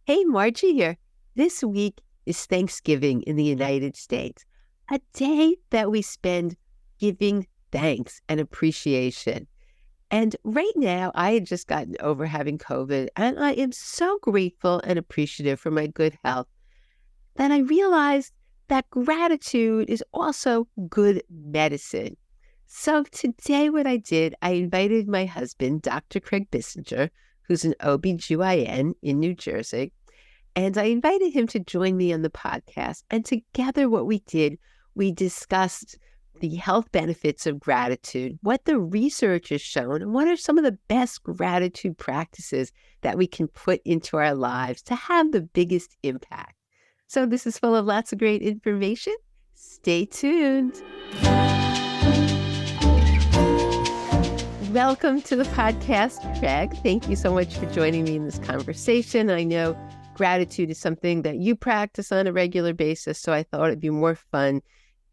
Hey, Margie here. This week is Thanksgiving in the United States, a day that we spend giving thanks and appreciation. And right now, I had just gotten over having COVID, and I am so grateful and appreciative for my good health that I realized that gratitude is also good medicine. So today, what I did, I invited my husband, Dr. Craig Bissinger, who's an OBGYN in New Jersey, and I invited him to join me on the podcast. And together, what we did, we discussed the health benefits of gratitude, what the research has shown, and what are some of the best gratitude practices that we can put into our lives to have the biggest impact. So this is full of lots of great information. Stay tuned. Welcome to the podcast, Craig. Thank you so much for joining me in this conversation. I know gratitude is something that you practice on a regular basis, so I thought it'd be more fun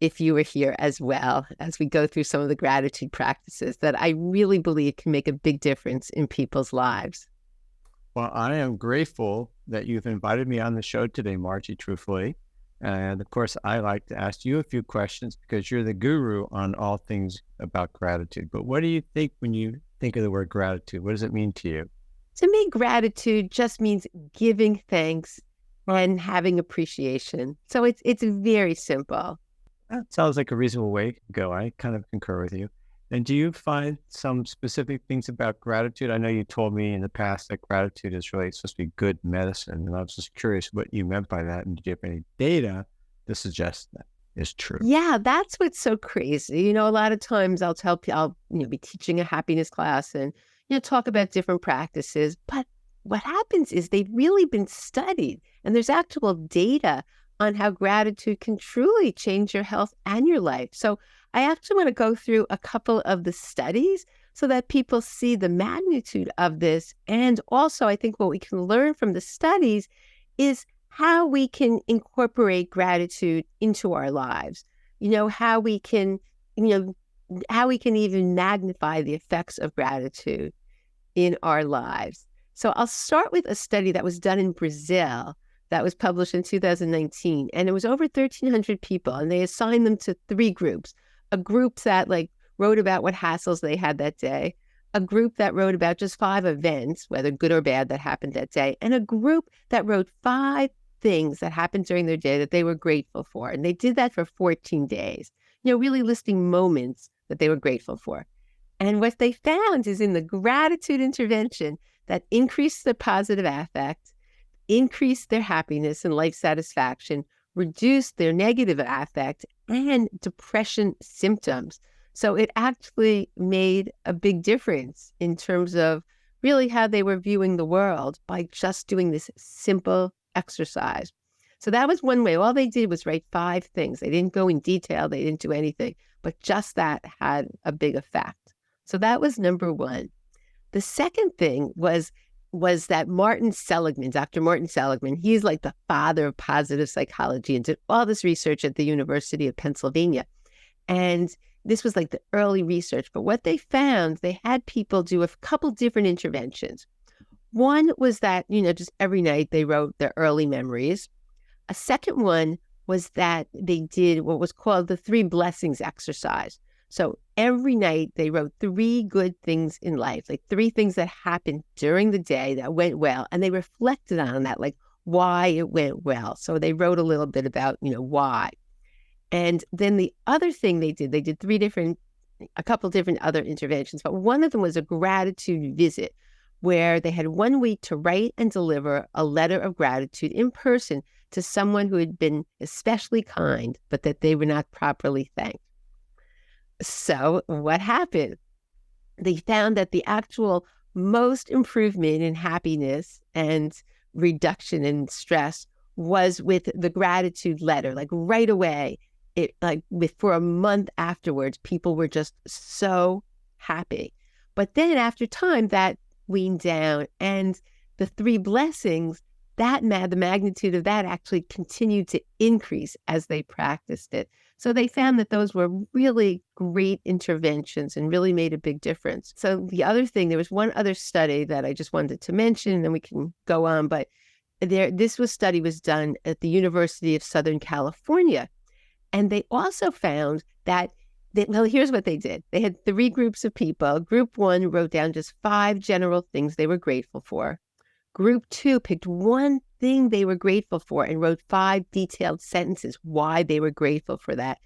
if you were here as well as we go through some of the gratitude practices that I really believe can make a big difference in people's lives. Well, I am grateful that you've invited me on the show today, Margie, truthfully. And of course, I like to ask you a few questions because you're the guru on all things about gratitude. But what do you think when you think of the word gratitude? What does it mean to you? To me, gratitude just means giving thanks and having appreciation. So it's very simple. That sounds like a reasonable way to go. I kind of concur with you. And do you find some specific things about gratitude? I know you told me in the past that gratitude is really supposed to be good medicine. And I was just curious what you meant by that. And do you have any data to suggest that is true? Yeah, that's what's so crazy. A lot of times I'll be teaching a happiness class and, talk about different practices. But what happens is they've really been studied and there's actual data on how gratitude can truly change your health and your life. So I actually want to go through a couple of the studies so that people see the magnitude of this. And also, I think what we can learn from the studies is how we can incorporate gratitude into our lives. How we can even magnify the effects of gratitude in our lives. So I'll start with a study that was done in Brazil that was published in 2019. And it was over 1,300 people. And they assigned them to three groups. A group that wrote about what hassles they had that day. A group that wrote about just 5 events, whether good or bad, that happened that day. And a group that wrote 5 things that happened during their day that they were grateful for. And they did that for 14 days, really listing moments that they were grateful for. And what they found is in the gratitude intervention that increased the positive affect, increased their happiness and life satisfaction, reduced their negative affect and depression symptoms. So it actually made a big difference in terms of really how they were viewing the world by just doing this simple exercise. So that was one way. All they did was write 5 things. They didn't go in detail. They didn't do anything, but just that had a big effect. So that was number 1. The second thing was that Martin Seligman, Dr. Martin Seligman, he's like the father of positive psychology and did all this research at the University of Pennsylvania. And this was like the early research. But what they found, they had people do a couple different interventions. One was that, just every night they wrote their early memories. A second one was that they did what was called the 3 blessings exercise. So every night they wrote 3 good things in life, like 3 things that happened during the day that went well. And they reflected on that, like why it went well. So they wrote a little bit about, why. And then the other thing they did a couple different other interventions, but one of them was a gratitude visit where they had 1 week to write and deliver a letter of gratitude in person to someone who had been especially kind, but that they were not properly thanked. So what happened? They found that the actual most improvement in happiness and reduction in stress was with the gratitude letter, like right away. For a month afterwards, people were just so happy. But then after time, that weaned down, and the 3 blessings, the magnitude of that actually continued to increase as they practiced it. So they found that those were really great interventions and really made a big difference. So the other thing, there was one other study that I just wanted to mention, and then we can go on, but Study was done at the University of Southern California. And they also found that, well, here's what they did. They had 3 groups of people. Group 1 wrote down just 5 general things they were grateful for. Group 2 picked one thing they were grateful for and wrote 5 detailed sentences why they were grateful for that.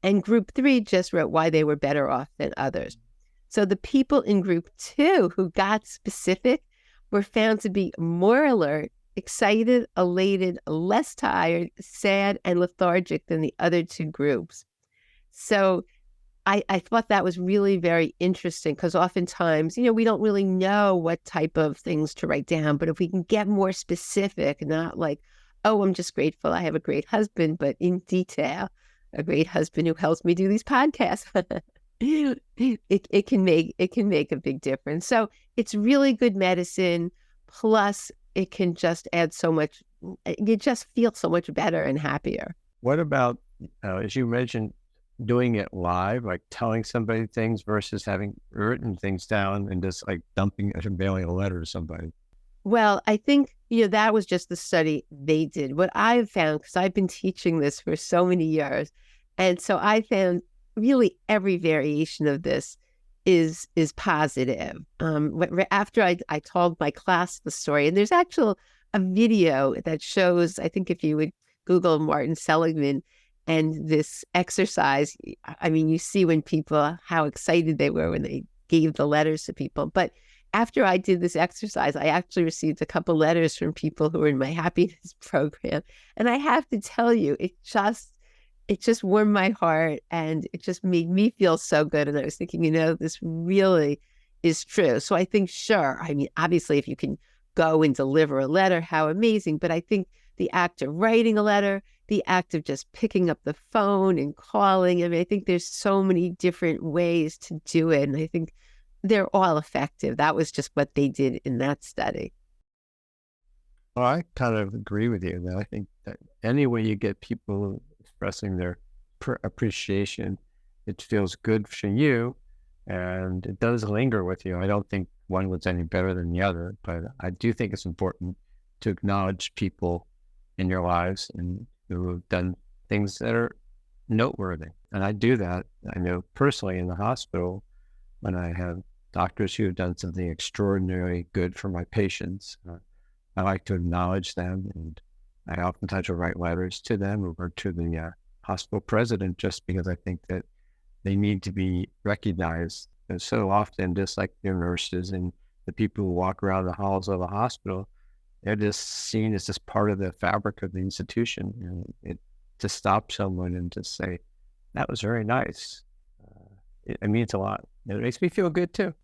And group 3 just wrote why they were better off than others. So the people in group 2 who got specific were found to be more alert, excited, elated, less tired, sad, and lethargic than the other 2 groups. So I thought that was really very interesting because oftentimes, we don't really know what type of things to write down. But if we can get more specific, not like, oh, I'm just grateful I have a great husband, but in detail, a great husband who helps me do these podcasts. it can make a big difference. So it's really good medicine. Plus, it can just add so much. You just feel so much better and happier. What about, as you mentioned, doing it live, like telling somebody things versus having written things down and just like dumping or mailing a letter to somebody? Well, I think, that was just the study they did. What I've found, because I've been teaching this for so many years, and so I found really every variation of this is positive. After I told my class the story, and there's actually a video that shows, I think if you would Google Martin Seligman and this exercise, I mean, you see when people, how excited they were when they gave the letters to people. But after I did this exercise, I actually received a couple letters from people who were in my happiness program. And I have to tell you, it just warmed my heart and it just made me feel so good. And I was thinking, this really is true. So I think, sure, I mean, obviously, if you can go and deliver a letter, how amazing. But I think the act of writing a letter, the act of just picking up the phone and calling, I mean, I think there's so many different ways to do it. And I think they're all effective. That was just what they did in that study. Well, I kind of agree with you. That I think that any way you get people expressing their appreciation, it feels good for you and it does linger with you. I don't think one was any better than the other, but I do think it's important to acknowledge people in your lives and who have done things that are noteworthy. And I do that. I know personally in the hospital when I have doctors who have done something extraordinarily good for my patients. I like to acknowledge them, and I oftentimes will write letters to them or to the hospital president just because I think that they need to be recognized. And so often, just like their nurses and the people who walk around the halls of the hospital, they're just seen as just part of the fabric of the institution. And to stop someone and just say, that was very nice, it means a lot. It makes me feel good too.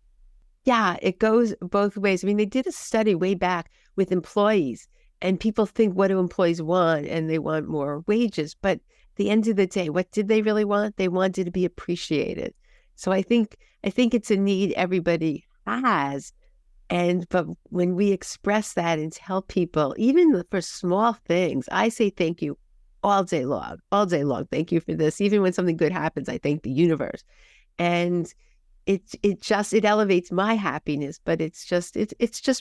Yeah, it goes both ways. I mean, they did a study way back with employees, and people think, what do employees want? And they want more wages. But at the end of the day, what did they really want? They wanted to be appreciated. So I think it's a need everybody has. But when we express that and tell people, even for small things, I say thank you all day long, all day long. Thank you for this. Even when something good happens, I thank the universe. And it elevates my happiness, but it's just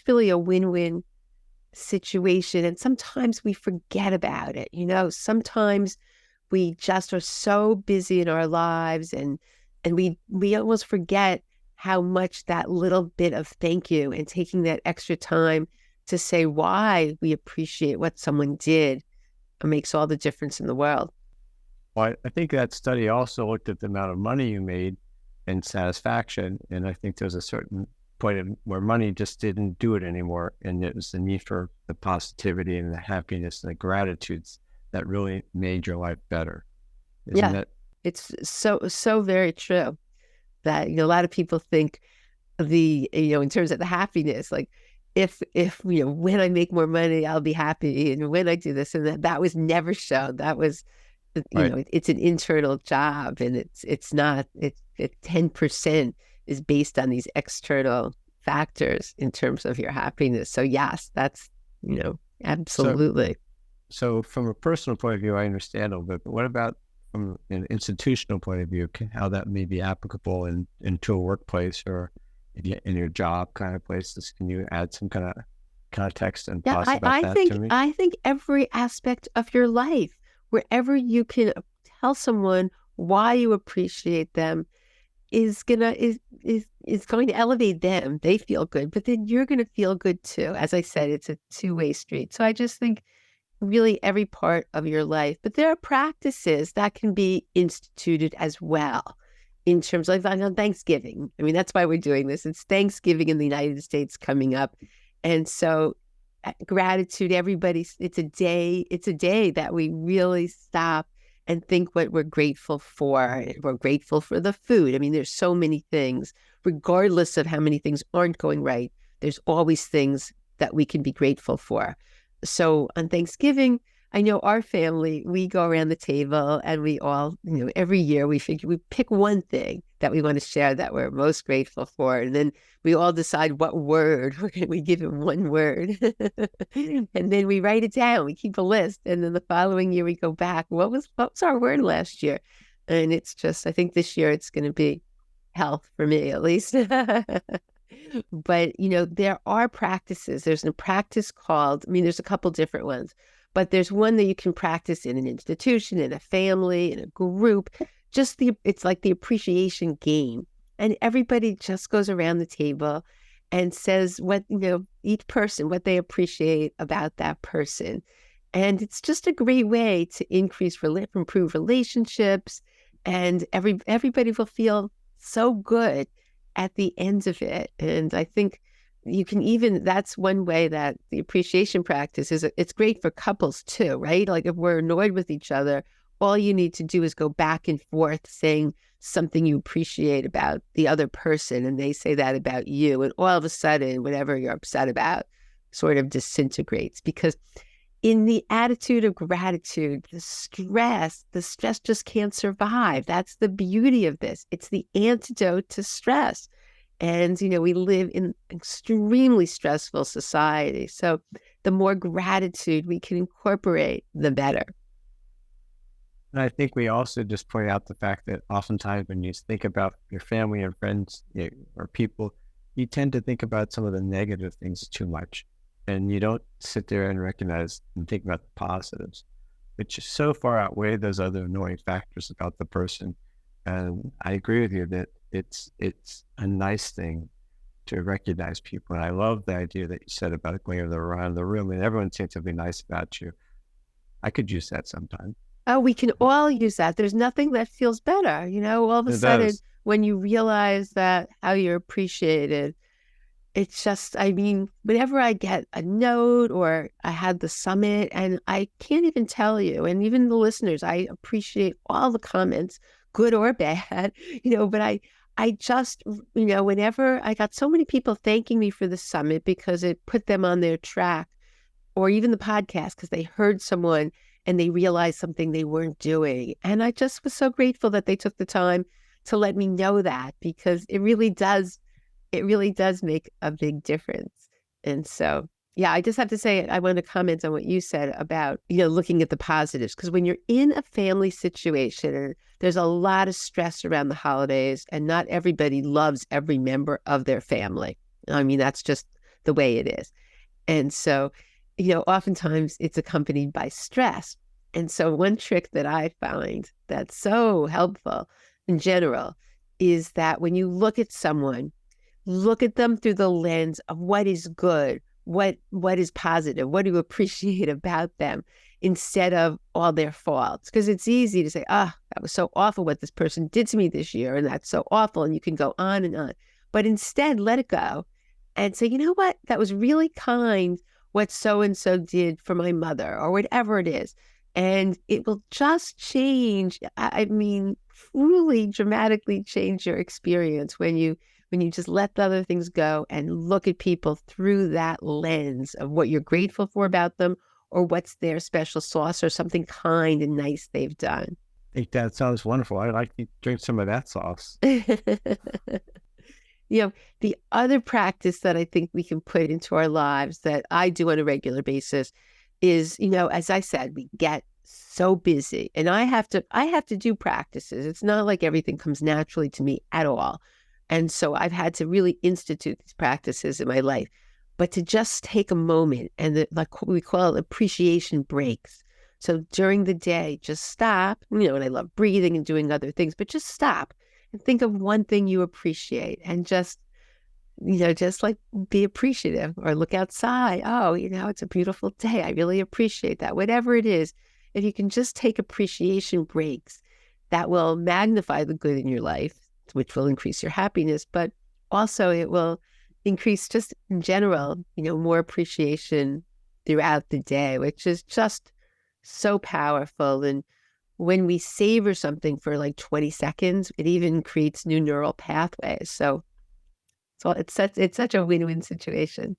really a win-win situation. And sometimes we forget about it. Sometimes we just are so busy in our lives and we almost forget how much that little bit of thank you and taking that extra time to say why we appreciate what someone did makes all the difference in the world. Well, I think that study also looked at the amount of money you made and satisfaction. And I think there's a certain point where money just didn't do it anymore. And it was the need for the positivity and the happiness and the gratitudes that really made your life better. Isn't it? It's so very true that, a lot of people think in terms of the happiness, like if when I make more money, I'll be happy. And when I do this and that was never shown. That was, Right. it's an internal job, and it's not, 10% is based on these external factors in terms of your happiness. So yes, that's, absolutely. So from a personal point of view, I understand a little bit, but what about from an institutional point of view, how that may be applicable into a workplace or in your job kind of places? Can you add some kind of context and Yeah, pause about that to me? I think every aspect of your life, wherever you can tell someone why you appreciate them, is going to elevate them. They feel good, but then you're going to feel good too. As I said, it's a two-way street. So I just think really every part of your life. But there are practices that can be instituted as well in terms of like on Thanksgiving. I mean, that's why we're doing this. It's Thanksgiving in the United States coming up. And so gratitude, it's a day that we really stop and think what we're grateful for. We're grateful for the food. I mean, there's so many things, regardless of how many things aren't going right, there's always things that we can be grateful for. So on Thanksgiving, I know our family, we go around the table and we all, every year we pick one thing that we want to share that we're most grateful for. And then we all decide what word we give him one word. And then we write it down. We keep a list. And then the following year we go back. What was our word last year? And it's just, I think this year it's going to be health for me, at least. But, there are practices. There's a practice called, I mean, there's a couple different ones, but there's one that you can practice in an institution, in a family, in a group. It's like the appreciation game. And everybody just goes around the table and says each person, what they appreciate about that person. And it's just a great way to improve relationships. And everybody will feel so good at the end of it. And I think that's one way that the appreciation practice it's great for couples too, right? Like if we're annoyed with each other, all you need to do is go back and forth saying something you appreciate about the other person, and they say that about you. And all of a sudden, whatever you're upset about sort of disintegrates, because in the attitude of gratitude, the stress just can't survive. That's the beauty of this. It's the antidote to stress. And, we live in an extremely stressful society. So the more gratitude we can incorporate, the better. And I think we also just point out the fact that oftentimes when you think about your family and friends or people, you tend to think about some of the negative things too much. And you don't sit there and recognize and think about the positives, which so far outweigh those other annoying factors about the person. And I agree with you that it's a nice thing to recognize people. And I love the idea that you said about going around the room and everyone seems to be nice about you. I could use that sometime. Oh, we can all use that. There's nothing that feels better. All of a sudden, when you realize that how you're appreciated, it's just, I mean, whenever I get a note or I had the summit, and I can't even tell you, and even the listeners, I appreciate all the comments, good or bad, but I just, whenever I got so many people thanking me for the summit because it put them on their track, or even the podcast because they heard someone and they realized something they weren't doing. And I just was so grateful that they took the time to let me know that, because it really does make a big difference. And so, yeah, I just have to say, I want to comment on what you said about, looking at the positives, because when you're in a family situation, and there's a lot of stress around the holidays, and not everybody loves every member of their family. I mean, that's just the way it is. And so, oftentimes it's accompanied by stress. And so one trick that I find that's so helpful in general is that when you look at someone, look at them through the lens of what is good, what is positive, what do you appreciate about them, instead of all their faults. Because it's easy to say, that was so awful what this person did to me this year, and that's so awful, and you can go on and on. But instead, let it go and say, you know what, that was really kind what so-and-so did for my mother, or whatever it is. And it will just change, I mean, truly dramatically change your experience when you just let the other things go and look at people through that lens of what you're grateful for about them, or what's their special sauce or something kind and nice they've done. I think that sounds wonderful. I'd like to drink some of that sauce. The other practice that I think we can put into our lives that I do on a regular basis is, as I said, we get so busy, and I have to do practices. It's not like everything comes naturally to me at all. And so I've had to really institute these practices in my life. but to just take a moment and like what we call appreciation breaks. So during the day, just stop, and I love breathing and doing other things, but just stop and think of one thing you appreciate and just like be appreciative or look outside. Oh, it's a beautiful day. I really appreciate that. Whatever it is, if you can just take appreciation breaks, that will magnify the good in your life, which will increase your happiness, but also it will increase just in general, more appreciation throughout the day, which is just so powerful. And when we savor something for like 20 seconds, it even creates new neural pathways. So it's such a win-win situation.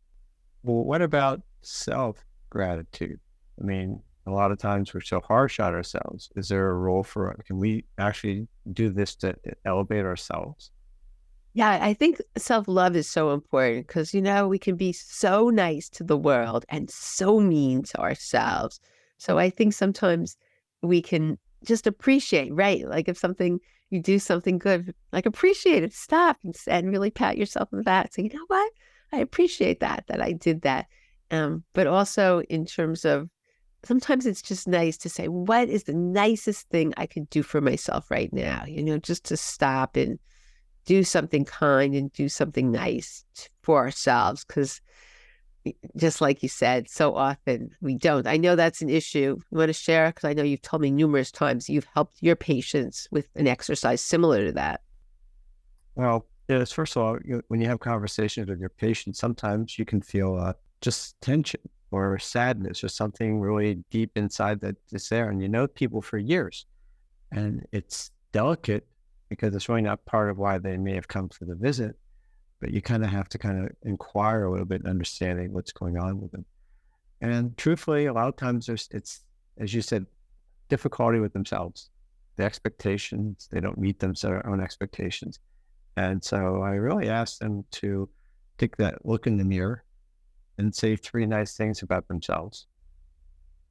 Well, what about self-gratitude? I mean, a lot of times we're so harsh on ourselves. Is there a role for it? Can we actually do this to elevate ourselves? Yeah, I think self-love is so important because, we can be so nice to the world and so mean to ourselves. So I think sometimes we can just appreciate, right? Like if you do something good, like appreciate it, stop and really pat yourself on the back. Say, you know what? I appreciate that I did that. But also in terms of sometimes it's just nice to say, what is the nicest thing I could do for myself right now? Just to stop and do something kind and do something nice for ourselves. Because just like you said, so often we don't. I know that's an issue. You want to share? Because I know you've told me numerous times you've helped your patients with an exercise similar to that. Well, yes, first of all, when you have conversations with your patients, sometimes you can feel just tension or sadness or something really deep inside that is there. And you know people for years. And it's delicate because it's really not part of why they may have come for the visit, but you kind of have to kind of inquire a little bit in understanding what's going on with them. And truthfully, a lot of times it's, as you said, difficulty with themselves, the expectations, they don't meet their own expectations. And so I really ask them to take that look in the mirror and say 3 nice things about themselves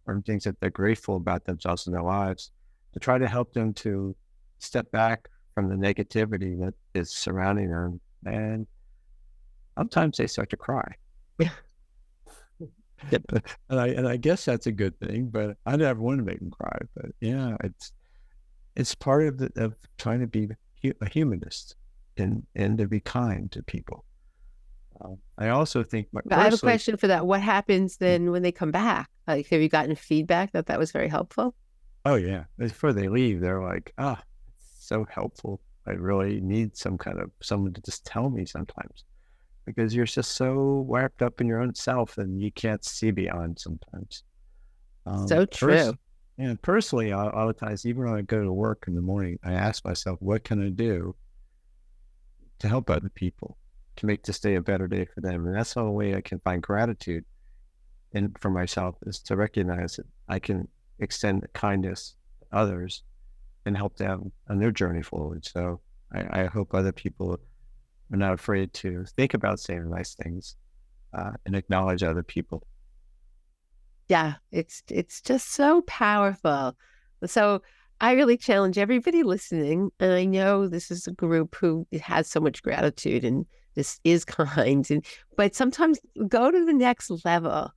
or things that they're grateful about themselves in their lives to try to help them to step back from the negativity that is surrounding them. And sometimes they start to cry. Yeah. And I guess that's a good thing, but I never want to make them cry. But yeah, it's part of trying to be a humanist and to be kind to people. I also think But I have a question for that. What happens then when they come back? Like, have you gotten feedback that was very helpful? oh yeah, before they leave, they're like, it's so helpful. I really need someone to just tell me sometimes because you're just so wrapped up in your own self and you can't see beyond sometimes. So true. And personally, a lot of times, even when I go to work in the morning, I ask myself, what can I do to help other people, to make this day a better day for them? And that's the only way I can find gratitude for myself is to recognize that I can extend kindness to others and help them on their journey forward. So I hope other people are not afraid to think about saying nice things and acknowledge other people. Yeah, it's just so powerful. So I really challenge everybody listening, and I know this is a group who has so much gratitude and this is kind, but sometimes go to the next level.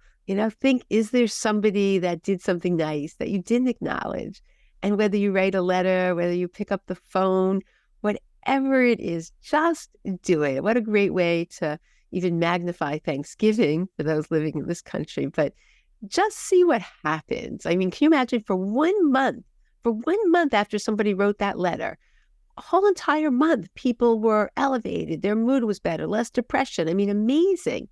Think, is there somebody that did something nice that you didn't acknowledge? And whether you write a letter, whether you pick up the phone, whatever it is, just do it. What a great way to even magnify Thanksgiving for those living in this country. But just see what happens. I mean, can you imagine for 1 month after somebody wrote that letter, a whole entire month, people were elevated, their mood was better, less depression. I mean, amazing.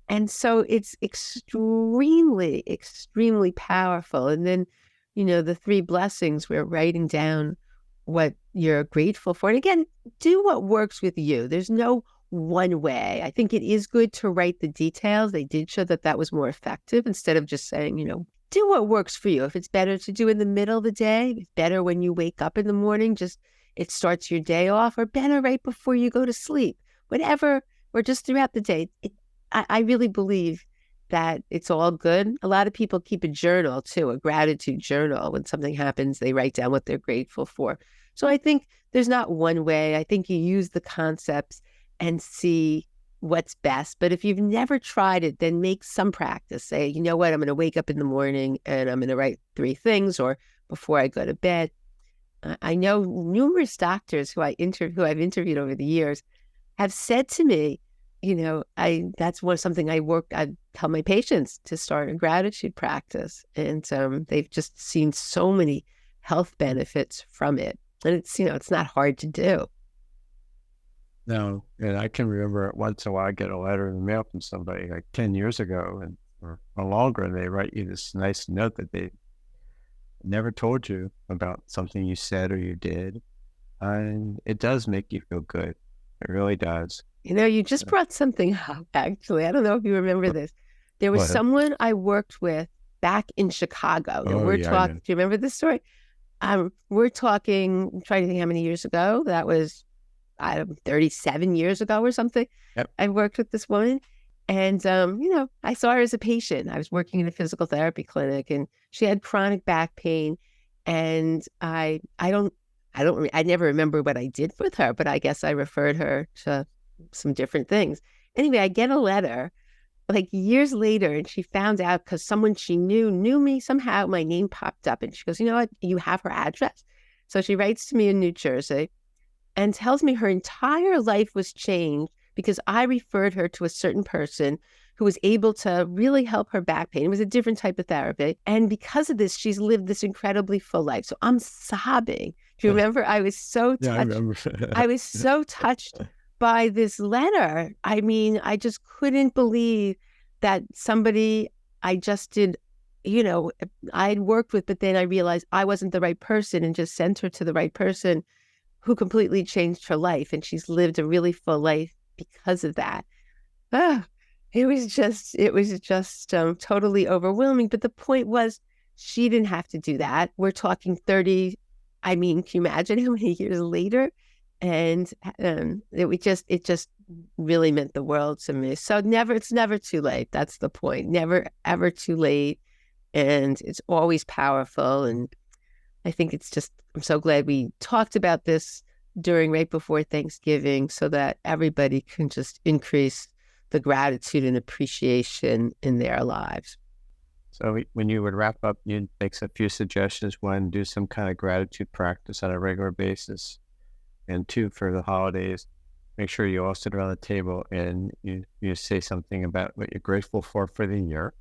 And so it's extremely, extremely powerful. And then, the 3 blessings, we're writing down what you're grateful for. And again, do what works with you. There's no one way. I think it is good to write the details. They did show that was more effective instead of just saying, do what works for you. If it's better to do in the middle of the day, it's better when you wake up in the morning, just it starts your day off, or better right before you go to sleep, whatever, or just throughout the day. I really believe that it's all good. A lot of people keep a journal too, a gratitude journal. When something happens, they write down what they're grateful for. So I think there's not one way. I think you use the concepts and see what's best. But if you've never tried it, then make some practice. Say, you know what, I'm going to wake up in the morning and I'm going to write 3 things, or before I go to bed. I know numerous doctors who I've interviewed over the years have said to me, that's something I tell my patients to start a gratitude practice. And they've just seen so many health benefits from it. And it's not hard to do. No, and I can remember once in a while I get a letter in the mail from somebody like 10 years ago or longer, and they write you this nice note that they never told you about something you said or you did. And it does make you feel good. It really does. You just brought something up, actually. I don't know if you remember this. There was What? someone I worked with back in Chicago. And Oh, yeah, I know. do you remember this story? We're talking, I'm trying to think how many years ago. That was, 37 years ago or something. Yep. I worked with this woman. And, I saw her as a patient. I was working in a physical therapy clinic, and she had chronic back pain. And I never remember what I did with her, but I guess I referred her to some different things. Anyway, I get a letter like years later, and she found out because someone she knew me somehow. My name popped up, and she goes, "You know what? You have her address." So she writes to me in New Jersey and tells me her entire life was changed because I referred her to a certain person who was able to really help her back pain. It was a different type of therapy. And because of this, she's lived this incredibly full life. So I'm sobbing. Do you remember? I was so touched. Yeah, I remember. I was so touched by this letter. I mean, I just couldn't believe that somebody I just did, I'd worked with, but then I realized I wasn't the right person and just sent her to the right person who completely changed her life. And she's lived a really full life because of that. It was just totally overwhelming. But the point was, she didn't have to do that. We're talking 30. I mean, can you imagine how many years later? And it just really meant the world to me. So it's never too late. That's the point. Never, ever too late. And it's always powerful. And I think I'm so glad we talked about this right before Thanksgiving, so that everybody can just increase the gratitude and appreciation in their lives. So when you would wrap up, you'd make a few suggestions. 1, do some kind of gratitude practice on a regular basis. And 2, for the holidays, make sure you all sit around the table and you say something about what you're grateful for the year.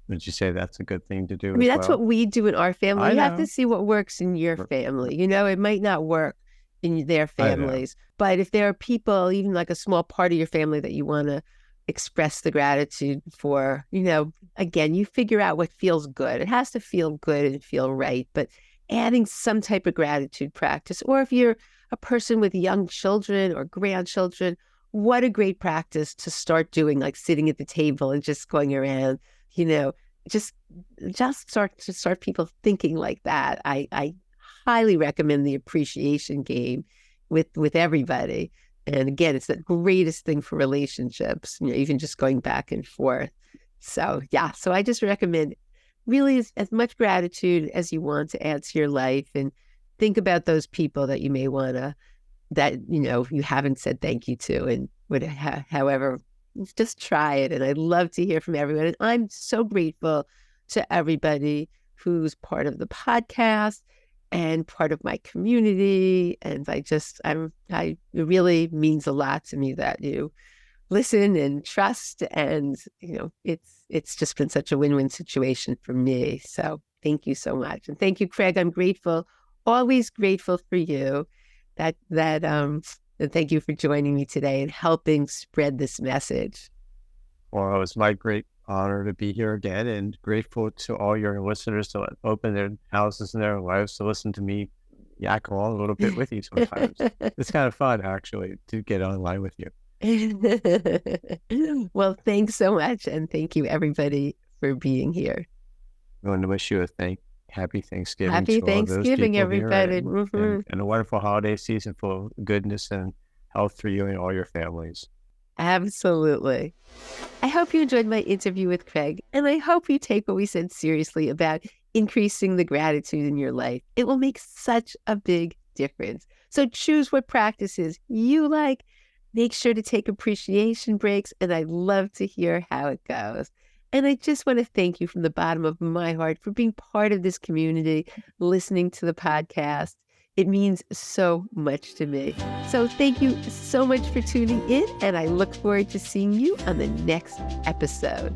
Would you say that's a good thing to do? I mean, that's what we do in our family. You have to see what works in your family. It might not work in their families, but if there are people, even like a small part of your family, that you want to express the gratitude for, again, you figure out what feels good. It has to feel good and feel right, but adding some type of gratitude practice. Or if you're a person with young children or grandchildren, what a great practice to start doing, like sitting at the table and just going around, just start people thinking like that. I highly recommend the appreciation game with everybody. And again, it's the greatest thing for relationships, even just going back and forth. So yeah, so I just recommend really as much gratitude as you want to add to your life, and think about those people that you may want to, that, you haven't said thank you to, and however, just try it. And I'd love to hear from everyone. And I'm so grateful to everybody who's part of the podcast and part of my community. And it really means a lot to me that you listen and trust. And, it's just been such a win-win situation for me. So thank you so much. And thank you, Craig. I'm grateful, always grateful for you and thank you for joining me today and helping spread this message. Well, it was my great honor to be here again, and grateful to all your listeners to open their houses and their lives to listen to me yak along a little bit with you sometimes. It's kind of fun, actually, to get online with you. Well, thanks so much. And thank you, everybody, for being here. I want to wish you happy Thanksgiving. Happy Thanksgiving, everybody. And a wonderful holiday season full of goodness and health for you and all your families. Absolutely. I hope you enjoyed my interview with Craig, and I hope you take what we said seriously about increasing the gratitude in your life. It will make such a big difference. So choose what practices you like Make sure to take appreciation breaks, and I love to hear how it goes. And I just want to thank you from the bottom of my heart for being part of this community, listening to the podcast. It means so much to me. So thank you so much for tuning in, and I look forward to seeing you on the next episode.